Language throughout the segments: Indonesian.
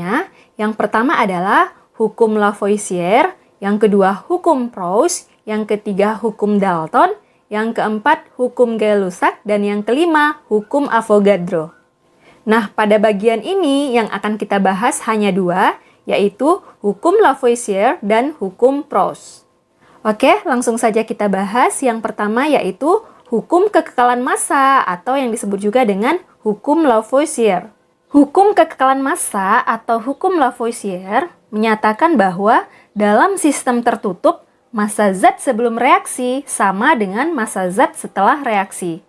reaksinya. Yang pertama adalah hukum Lavoisier, yang kedua hukum Proust, yang ketiga hukum Dalton, yang keempat hukum Gay-Lussac, dan yang kelima hukum Avogadro. Nah, pada bagian ini yang akan kita bahas hanya dua, yaitu hukum Lavoisier dan hukum Proust. Oke, langsung saja kita bahas. Yang pertama yaitu hukum kekekalan massa atau yang disebut juga dengan hukum Lavoisier. Hukum kekekalan massa atau hukum Lavoisier menyatakan bahwa dalam sistem tertutup, massa zat sebelum reaksi sama dengan massa zat setelah reaksi.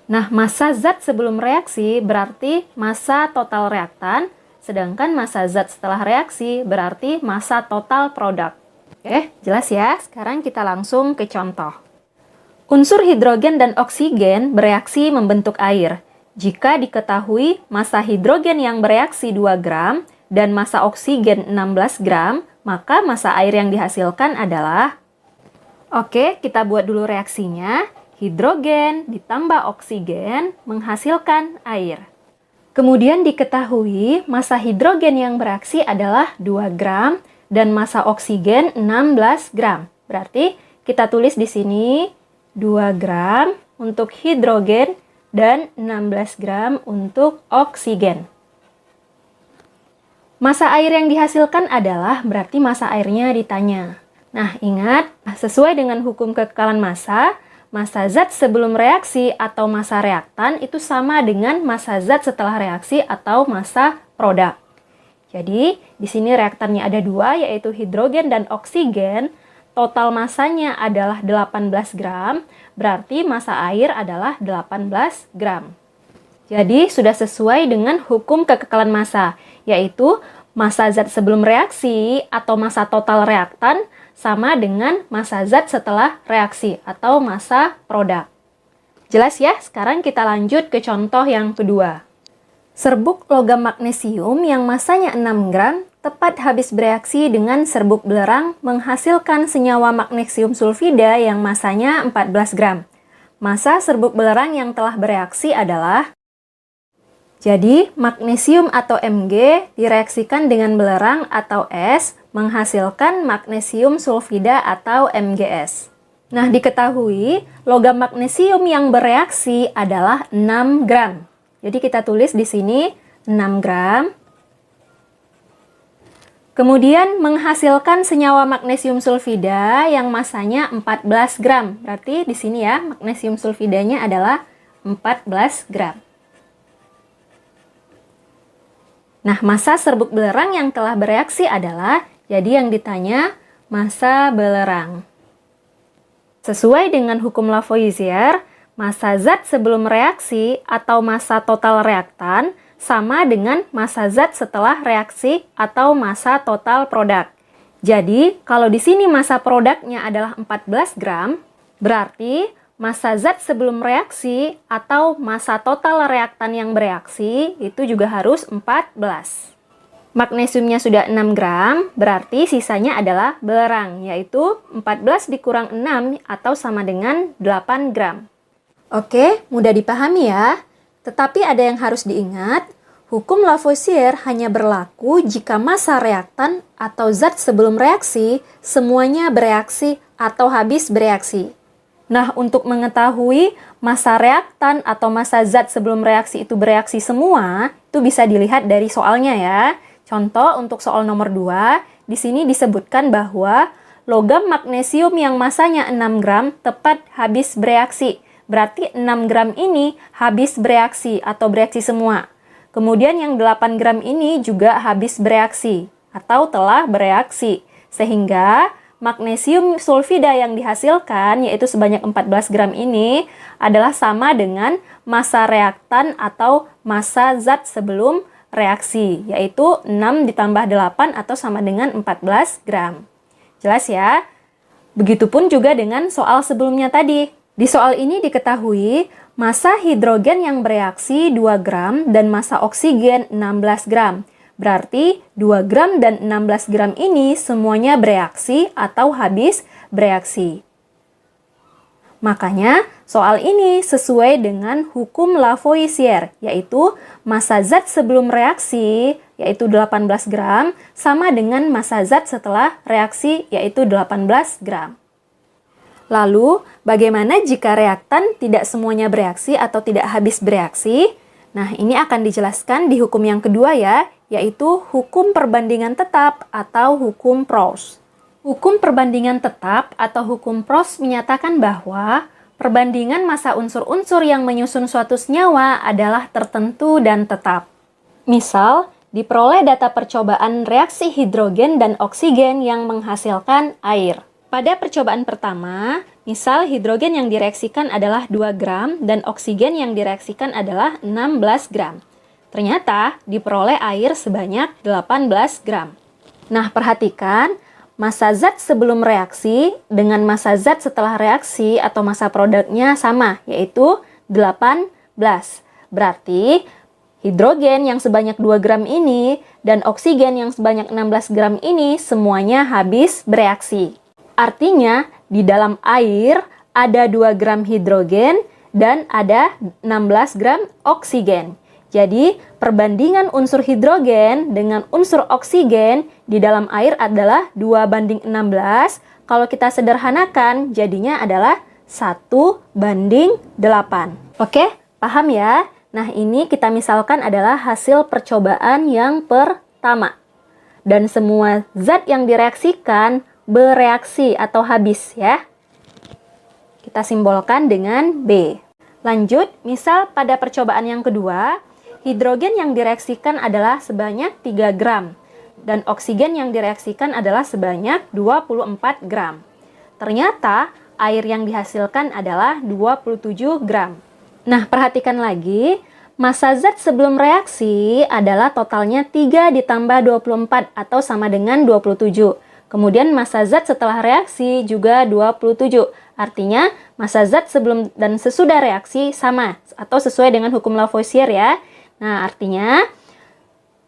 Nah, massa zat sebelum reaksi berarti massa total reaktan, sedangkan massa zat setelah reaksi berarti massa total produk. Oke, jelas ya? Sekarang kita langsung ke contoh. Unsur hidrogen dan oksigen bereaksi membentuk air. Jika diketahui massa hidrogen yang bereaksi 2 gram dan massa oksigen 16 gram, maka massa air yang dihasilkan adalah... Oke, kita buat dulu reaksinya. Hidrogen ditambah oksigen menghasilkan air. Kemudian diketahui massa hidrogen yang bereaksi adalah 2 gram dan massa oksigen 16 gram. Berarti kita tulis di sini 2 gram untuk hidrogen dan 16 gram untuk oksigen. Massa air yang dihasilkan adalah berarti massa airnya ditanya. Nah, ingat, sesuai dengan hukum kekekalan massa, massa zat sebelum reaksi atau massa reaktan itu sama dengan massa zat setelah reaksi atau massa produk. Jadi, di sini reaktannya ada 2, yaitu hidrogen dan oksigen. Total massanya adalah 18 gram, berarti massa air adalah 18 gram. Jadi, sudah sesuai dengan hukum kekekalan massa, yaitu massa zat sebelum reaksi atau massa total reaktan sama dengan massa zat setelah reaksi atau massa produk. Jelas ya? Sekarang kita lanjut ke contoh yang kedua. Serbuk logam magnesium yang massanya 6 gram tepat habis bereaksi dengan serbuk belerang menghasilkan senyawa magnesium sulfida yang massanya 14 gram. Massa serbuk belerang yang telah bereaksi adalah... Jadi, magnesium atau Mg direaksikan dengan belerang atau es menghasilkan magnesium sulfida atau MgS. Nah, diketahui logam magnesium yang bereaksi adalah 6 gram. Jadi, kita tulis di sini 6 gram. Kemudian menghasilkan senyawa magnesium sulfida yang massanya 14 gram. Berarti di sini ya, magnesium sulfidanya adalah 14 gram. Nah, massa serbuk belerang yang telah bereaksi adalah, jadi yang ditanya, massa belerang. Sesuai dengan hukum Lavoisier, massa zat sebelum reaksi atau massa total reaktan sama dengan massa zat setelah reaksi atau massa total produk. Jadi, kalau di sini massa produknya adalah 14 gram, berarti massa zat sebelum reaksi atau massa total reaktan yang bereaksi itu juga harus 14. Magnesiumnya sudah 6 gram, berarti sisanya adalah belerang, yaitu 14 dikurang 6 atau sama dengan 8 gram. Oke, mudah dipahami ya. Tetapi ada yang harus diingat, hukum Lavoisier hanya berlaku jika massa reaktan atau zat sebelum reaksi semuanya bereaksi atau habis bereaksi. Nah, untuk mengetahui massa reaktan atau massa zat sebelum reaksi itu bereaksi semua, itu bisa dilihat dari soalnya ya. Contoh untuk soal nomor 2, di sini disebutkan bahwa logam magnesium yang massanya 6 gram tepat habis bereaksi. Berarti 6 gram ini habis bereaksi atau bereaksi semua. Kemudian yang 8 gram ini juga habis bereaksi atau telah bereaksi. Sehingga magnesium sulfida yang dihasilkan, yaitu sebanyak 14 gram ini, adalah sama dengan massa reaktan atau massa zat sebelum reaksi, yaitu 6 ditambah 8 atau sama dengan 14 gram. Jelas ya? Begitupun juga dengan soal sebelumnya tadi. Di soal ini diketahui massa hidrogen yang bereaksi 2 gram dan massa oksigen 16 gram. Berarti 2 gram dan 16 gram ini semuanya bereaksi atau habis bereaksi. Makanya, soal ini sesuai dengan hukum Lavoisier, yaitu massa zat sebelum reaksi, yaitu 18 gram, sama dengan massa zat setelah reaksi, yaitu 18 gram. Lalu, bagaimana jika reaktan tidak semuanya bereaksi atau tidak habis bereaksi? Nah, ini akan dijelaskan di hukum yang kedua ya, yaitu hukum perbandingan tetap atau hukum Proust. Hukum perbandingan tetap atau hukum Proust menyatakan bahwa perbandingan massa unsur-unsur yang menyusun suatu senyawa adalah tertentu dan tetap. Misal, diperoleh data percobaan reaksi hidrogen dan oksigen yang menghasilkan air. Pada percobaan pertama, misal hidrogen yang direaksikan adalah 2 gram dan oksigen yang direaksikan adalah 16 gram. Ternyata diperoleh air sebanyak 18 gram. Nah, perhatikan, massa zat sebelum reaksi dengan massa zat setelah reaksi atau massa produknya sama, yaitu 18. Berarti hidrogen yang sebanyak 2 gram ini dan oksigen yang sebanyak 16 gram ini semuanya habis bereaksi. Artinya, di dalam air ada 2 gram hidrogen dan ada 16 gram oksigen. Jadi, perbandingan unsur hidrogen dengan unsur oksigen di dalam air adalah 2:16. Kalau kita sederhanakan, jadinya adalah 1:8. Oke, paham ya? Nah, ini kita misalkan adalah hasil percobaan yang pertama. Dan semua zat yang direaksikan bereaksi atau habis ya. Kita simbolkan dengan B. Lanjut, misal pada percobaan yang kedua, hidrogen yang direaksikan adalah sebanyak 3 gram dan oksigen yang direaksikan adalah sebanyak 24 gram. Ternyata air yang dihasilkan adalah 27 gram. Nah, perhatikan lagi, massa zat sebelum reaksi adalah totalnya 3 ditambah 24 atau sama dengan 27. Kemudian massa zat setelah reaksi juga 27. Artinya, massa zat sebelum dan sesudah reaksi sama atau sesuai dengan hukum Lavoisier ya. Nah, artinya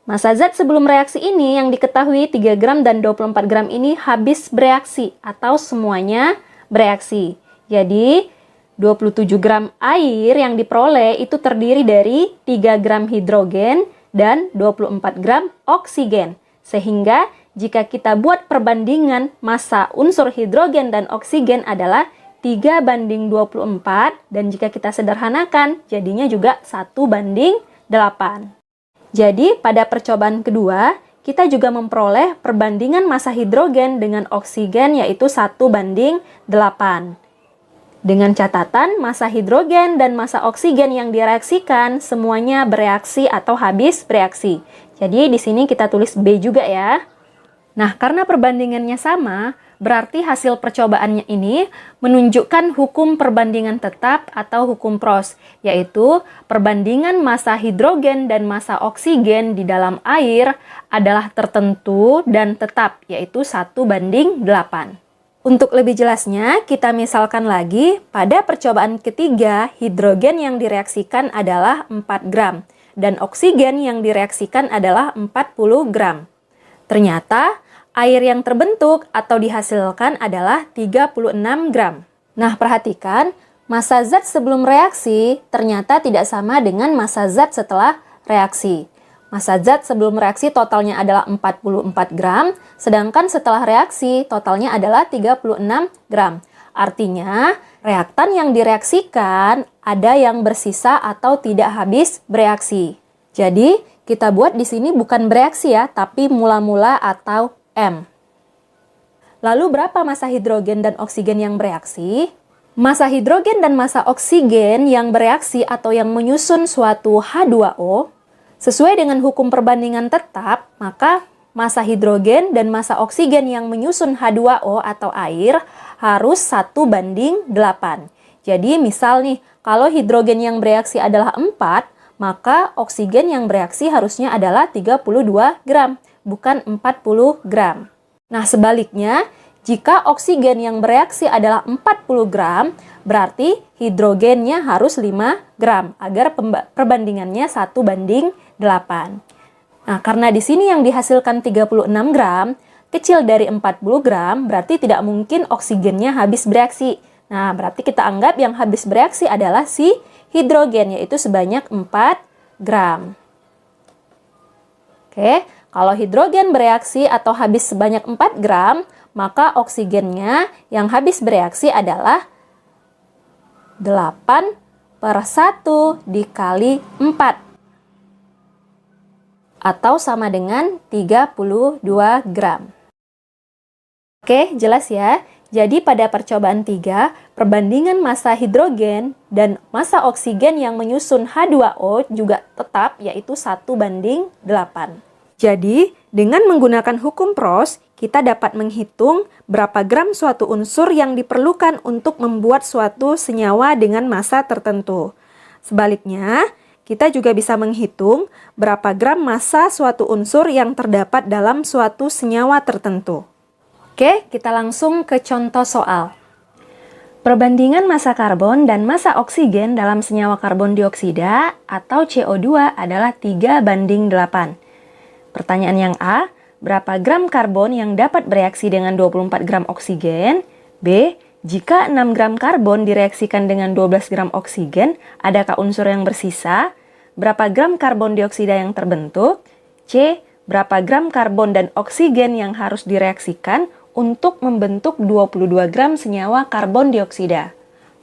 massa zat sebelum reaksi ini yang diketahui 3 gram dan 24 gram ini habis bereaksi atau semuanya bereaksi. Jadi, 27 gram air yang diperoleh itu terdiri dari 3 gram hidrogen dan 24 gram oksigen. Sehingga jika kita buat perbandingan massa unsur hidrogen dan oksigen adalah 3:24 dan jika kita sederhanakan jadinya juga 1:8. Jadi pada percobaan kedua kita juga memperoleh perbandingan massa hidrogen dengan oksigen yaitu 1:8. Dengan catatan massa hidrogen dan massa oksigen yang direaksikan semuanya bereaksi atau habis bereaksi. Jadi di sini kita tulis B juga ya. Nah, karena perbandingannya sama, berarti hasil percobaannya ini menunjukkan hukum perbandingan tetap atau hukum Proust, yaitu perbandingan massa hidrogen dan massa oksigen di dalam air adalah tertentu dan tetap, yaitu 1:8. Untuk lebih jelasnya, kita misalkan lagi, pada percobaan ketiga, hidrogen yang direaksikan adalah 4 gram, dan oksigen yang direaksikan adalah 40 gram. Ternyata, air yang terbentuk atau dihasilkan adalah 36 gram. Nah, perhatikan, massa zat sebelum reaksi ternyata tidak sama dengan massa zat setelah reaksi. Massa zat sebelum reaksi totalnya adalah 44 gram, sedangkan setelah reaksi totalnya adalah 36 gram. Artinya, reaktan yang direaksikan ada yang bersisa atau tidak habis bereaksi. Jadi, kita buat di sini bukan bereaksi ya, tapi mula-mula atau M. Lalu berapa massa hidrogen dan oksigen yang bereaksi? Massa hidrogen dan massa oksigen yang bereaksi atau yang menyusun suatu H2O sesuai dengan hukum perbandingan tetap, maka massa hidrogen dan massa oksigen yang menyusun H2O atau air harus 1:8. Jadi misal nih, kalau hidrogen yang bereaksi adalah 4, maka oksigen yang bereaksi harusnya adalah 32 gram, bukan 40 gram. Nah, sebaliknya, jika oksigen yang bereaksi adalah 40 gram, berarti hidrogennya harus 5 gram agar perbandingannya 1:8. Nah, karena di sini yang dihasilkan 36 gram, kecil dari 40 gram, berarti tidak mungkin oksigennya habis bereaksi. Nah, berarti kita anggap yang habis bereaksi adalah si hidrogen, yaitu sebanyak 4 gram. Oke, kalau hidrogen bereaksi atau habis sebanyak 4 gram, maka oksigennya yang habis bereaksi adalah 8/1 dikali 4. Atau sama dengan 32 gram. Oke, jelas ya? Jadi pada percobaan 3, perbandingan massa hidrogen dan massa oksigen yang menyusun H2O juga tetap, yaitu 1/8. Jadi, dengan menggunakan hukum Proust, kita dapat menghitung berapa gram suatu unsur yang diperlukan untuk membuat suatu senyawa dengan massa tertentu. Sebaliknya, kita juga bisa menghitung berapa gram massa suatu unsur yang terdapat dalam suatu senyawa tertentu. Oke, kita langsung ke contoh soal. Perbandingan massa karbon dan massa oksigen dalam senyawa karbon dioksida atau CO2 adalah 3/8. Pertanyaan yang A, berapa gram karbon yang dapat bereaksi dengan 24 gram oksigen? B, jika 6 gram karbon direaksikan dengan 12 gram oksigen, adakah unsur yang bersisa? Berapa gram karbon dioksida yang terbentuk? C, berapa gram karbon dan oksigen yang harus direaksikan untuk membentuk 22 gram senyawa karbon dioksida?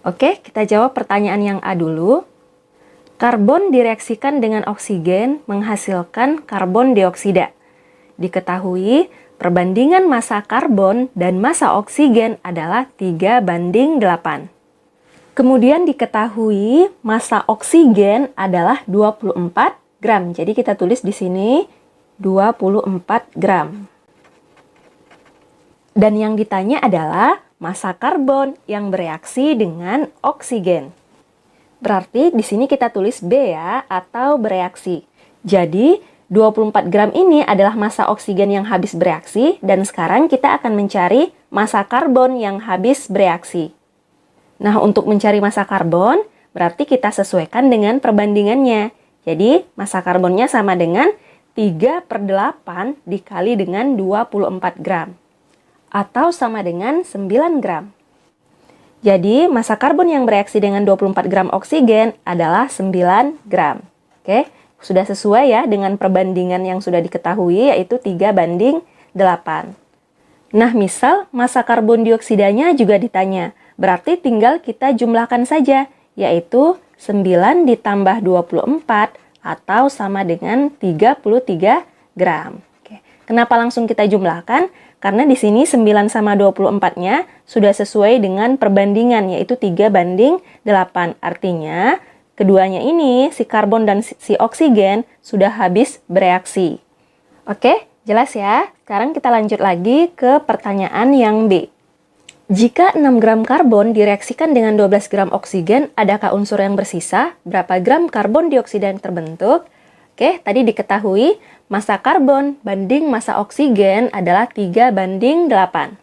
Oke, kita jawab pertanyaan yang A dulu. Karbon direaksikan dengan oksigen menghasilkan karbon dioksida. Diketahui, perbandingan massa karbon dan massa oksigen adalah 3/8. Kemudian diketahui massa oksigen adalah 24 gram. Jadi kita tulis di sini 24 gram. Dan yang ditanya adalah massa karbon yang bereaksi dengan oksigen. Berarti di sini kita tulis B ya, atau bereaksi. Jadi 24 gram ini adalah massa oksigen yang habis bereaksi, dan sekarang kita akan mencari massa karbon yang habis bereaksi. Nah, untuk mencari massa karbon, berarti kita sesuaikan dengan perbandingannya. Jadi, massa karbonnya sama dengan 3/8 dikali dengan 24 gram. Atau sama dengan 9 gram. Jadi, massa karbon yang bereaksi dengan 24 gram oksigen adalah 9 gram. Oke? Sudah sesuai ya dengan perbandingan yang sudah diketahui, yaitu 3/8. Nah, misal massa karbon dioksidanya juga ditanya. Berarti tinggal kita jumlahkan saja, yaitu 9 ditambah 24 atau sama dengan 33 gram. Oke. Kenapa langsung kita jumlahkan? Karena di sini 9 sama 24-nya sudah sesuai dengan perbandingan, yaitu 3/8. Artinya, keduanya ini, si karbon dan si oksigen, sudah habis bereaksi. Oke, jelas ya? Sekarang kita lanjut lagi ke pertanyaan yang B. Jika 6 gram karbon direaksikan dengan 12 gram oksigen, adakah unsur yang bersisa? Berapa gram karbon dioksida yang terbentuk? Oke, tadi diketahui massa karbon banding massa oksigen adalah 3/8.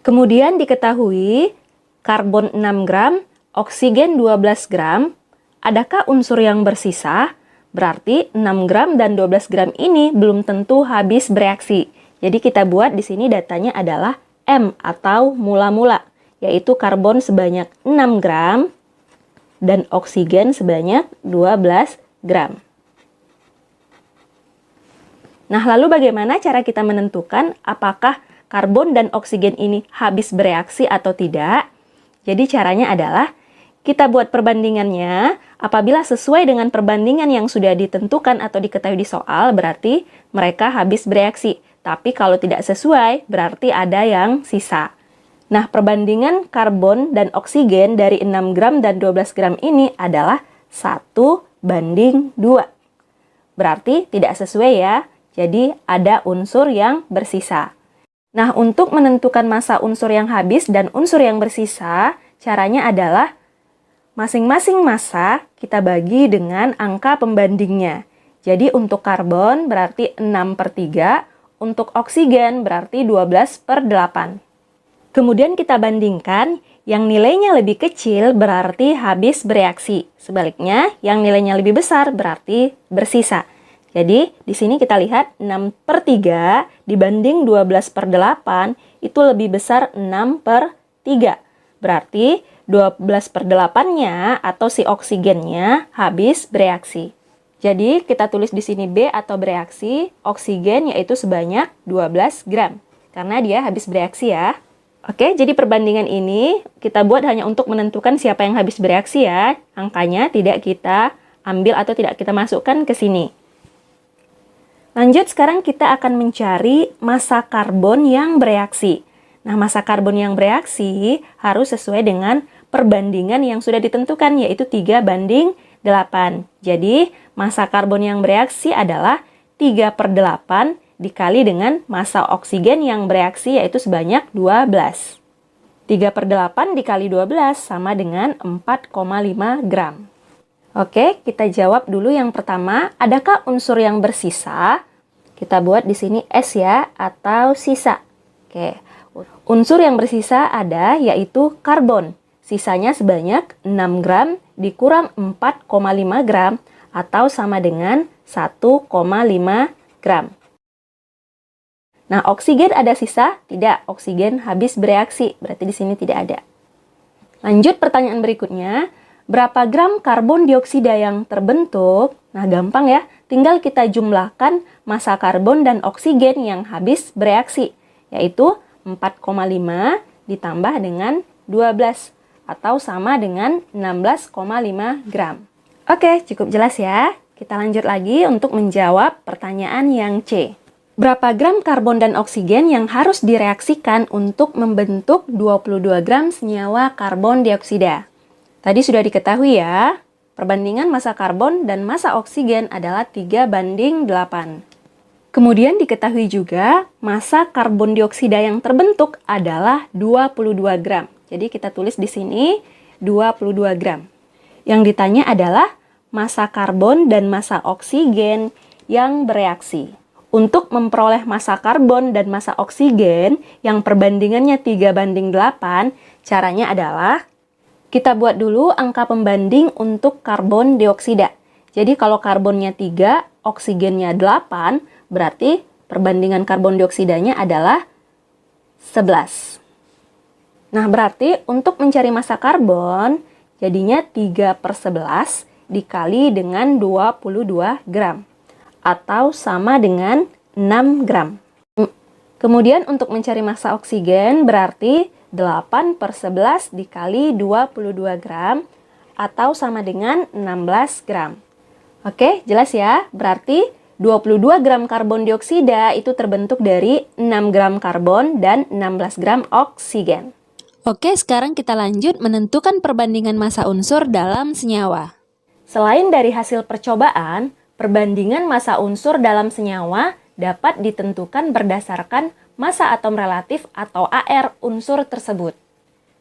Kemudian diketahui karbon 6 gram, oksigen 12 gram, adakah unsur yang bersisa? Berarti 6 gram dan 12 gram ini belum tentu habis bereaksi. Jadi kita buat di sini datanya adalah M atau mula-mula, yaitu karbon sebanyak 6 gram dan oksigen sebanyak 12 gram. Nah, lalu bagaimana cara kita menentukan apakah karbon dan oksigen ini habis bereaksi atau tidak? Jadi caranya adalah kita buat perbandingannya. Apabila sesuai dengan perbandingan yang sudah ditentukan atau diketahui di soal, berarti mereka habis bereaksi. Tapi kalau tidak sesuai, berarti ada yang sisa. Nah, perbandingan karbon dan oksigen dari 6 gram dan 12 gram ini adalah 1/2. Berarti tidak sesuai ya. Jadi ada unsur yang bersisa. Nah, untuk menentukan massa unsur yang habis dan unsur yang bersisa, caranya adalah masing-masing massa kita bagi dengan angka pembandingnya. Jadi untuk karbon berarti 6/3, untuk oksigen berarti 12/8. Kemudian kita bandingkan, yang nilainya lebih kecil berarti habis bereaksi. Sebaliknya, yang nilainya lebih besar berarti bersisa. Jadi di sini kita lihat 6/3 dibanding 12/8 itu lebih besar 6/3. Berarti 12/8-nya atau si oksigennya habis bereaksi. Jadi kita tulis di sini B atau bereaksi, oksigen yaitu sebanyak 12 gram. Karena dia habis bereaksi ya. Oke, jadi perbandingan ini kita buat hanya untuk menentukan siapa yang habis bereaksi ya. Angkanya tidak kita ambil atau tidak kita masukkan ke sini. Lanjut, sekarang kita akan mencari massa karbon yang bereaksi. Nah, massa karbon yang bereaksi harus sesuai dengan perbandingan yang sudah ditentukan, yaitu 3/8. Jadi, massa karbon yang bereaksi adalah 3/8 dikali dengan massa oksigen yang bereaksi, yaitu sebanyak 12. 3/8 dikali 12 sama dengan 4,5 gram. Oke, kita jawab dulu yang pertama. Adakah unsur yang bersisa? Kita buat di sini S ya, atau sisa. Oke, unsur yang bersisa ada, yaitu karbon. Sisanya sebanyak 6 gram dikurang 4,5 gram atau sama dengan 1,5 gram. Nah, oksigen ada sisa? Tidak, oksigen habis bereaksi. Berarti di sini tidak ada. Lanjut pertanyaan berikutnya. Berapa gram karbon dioksida yang terbentuk? Nah, gampang ya. Tinggal kita jumlahkan massa karbon dan oksigen yang habis bereaksi, yaitu 4,5 ditambah dengan 12 atau sama dengan 16,5 gram. Oke, cukup jelas ya. Kita lanjut lagi untuk menjawab pertanyaan yang C. Berapa gram karbon dan oksigen yang harus direaksikan untuk membentuk 22 gram senyawa karbon dioksida? Tadi sudah diketahui ya, perbandingan massa karbon dan massa oksigen adalah 3/8. Kemudian diketahui juga massa karbon dioksida yang terbentuk adalah 22 gram. Jadi kita tulis di sini 22 gram. Yang ditanya adalah massa karbon dan massa oksigen yang bereaksi. Untuk memperoleh massa karbon dan massa oksigen yang perbandingannya 3/8, caranya adalah kita buat dulu angka pembanding untuk karbon dioksida. Jadi kalau karbonnya 3, oksigennya 8, berarti perbandingan karbon dioksidanya adalah 11. Nah, berarti untuk mencari massa karbon, jadinya 3/11 dikali dengan 22 gram. Atau sama dengan 6 gram. Kemudian untuk mencari massa oksigen, berarti 8/11 dikali 22 gram atau sama dengan 16 gram. Oke, jelas ya? Berarti 22 gram karbon dioksida itu terbentuk dari 6 gram karbon dan 16 gram oksigen. Oke, sekarang kita lanjut menentukan perbandingan massa unsur dalam senyawa. Selain dari hasil percobaan, perbandingan massa unsur dalam senyawa dapat ditentukan berdasarkan massa atom relatif atau AR unsur tersebut.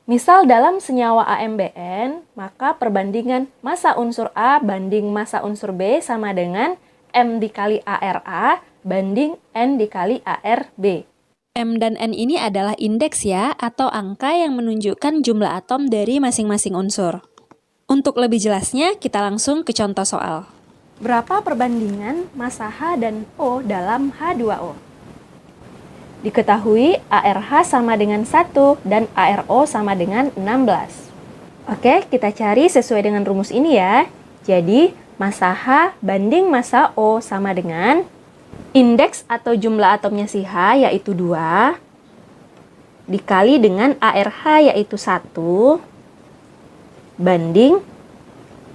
Misal dalam senyawa AMBN, maka perbandingan massa unsur A banding massa unsur B sama dengan M dikali ARA banding N dikali ARB. M dan N ini adalah indeks ya, atau angka yang menunjukkan jumlah atom dari masing-masing unsur. Untuk lebih jelasnya, kita langsung ke contoh soal. Berapa perbandingan massa H dan O dalam H2O? Diketahui ARH sama dengan 1 dan ARO sama dengan 16. Oke, kita cari sesuai dengan rumus ini ya. Jadi, massa H banding massa O sama dengan indeks atau jumlah atomnya si H yaitu 2 dikali dengan ARH yaitu 1 banding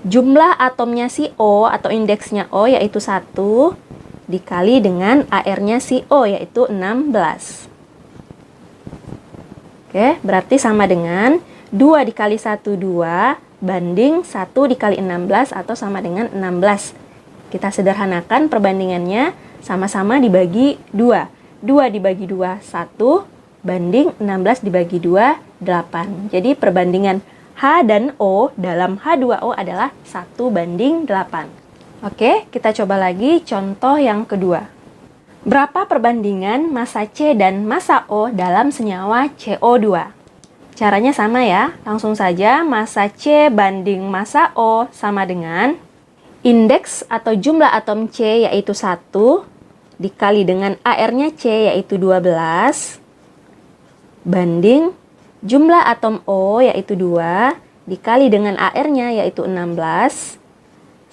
jumlah atomnya si O atau indeksnya O yaitu 1 dikali dengan AR-nya si O yaitu 16. Oke, berarti sama dengan 2 dikali 1, 2 banding 1 dikali 16 atau sama dengan 16. Kita sederhanakan perbandingannya, sama-sama dibagi 2. 2 dibagi 2, 1 banding 16 dibagi 2, 8. Jadi perbandingan H dan O dalam H2O adalah 1/8. Oke, kita coba lagi contoh yang kedua. Berapa perbandingan massa C dan massa O dalam senyawa CO2? Caranya sama ya, langsung saja massa C banding massa O sama dengan indeks atau jumlah atom C yaitu 1 dikali dengan AR-nya C yaitu 12 banding Jumlah atom O yaitu 2 dikali dengan AR-nya yaitu 16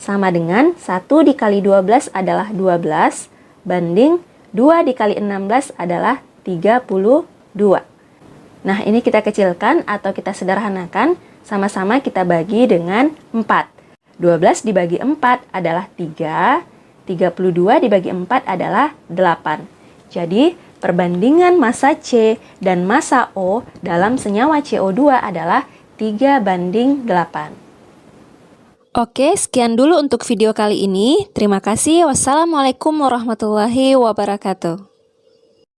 sama dengan 1 dikali 12 adalah 12 banding 2 dikali 16 adalah 32. Nah, ini kita kecilkan atau kita sederhanakan, sama-sama kita bagi dengan 4. 12 dibagi 4 adalah 3, 32 dibagi 4 adalah 8. Jadi, perbandingan massa C dan massa O dalam senyawa CO2 adalah 3:8. Oke, sekian dulu untuk video kali ini. Terima kasih. Wassalamualaikum warahmatullahi wabarakatuh.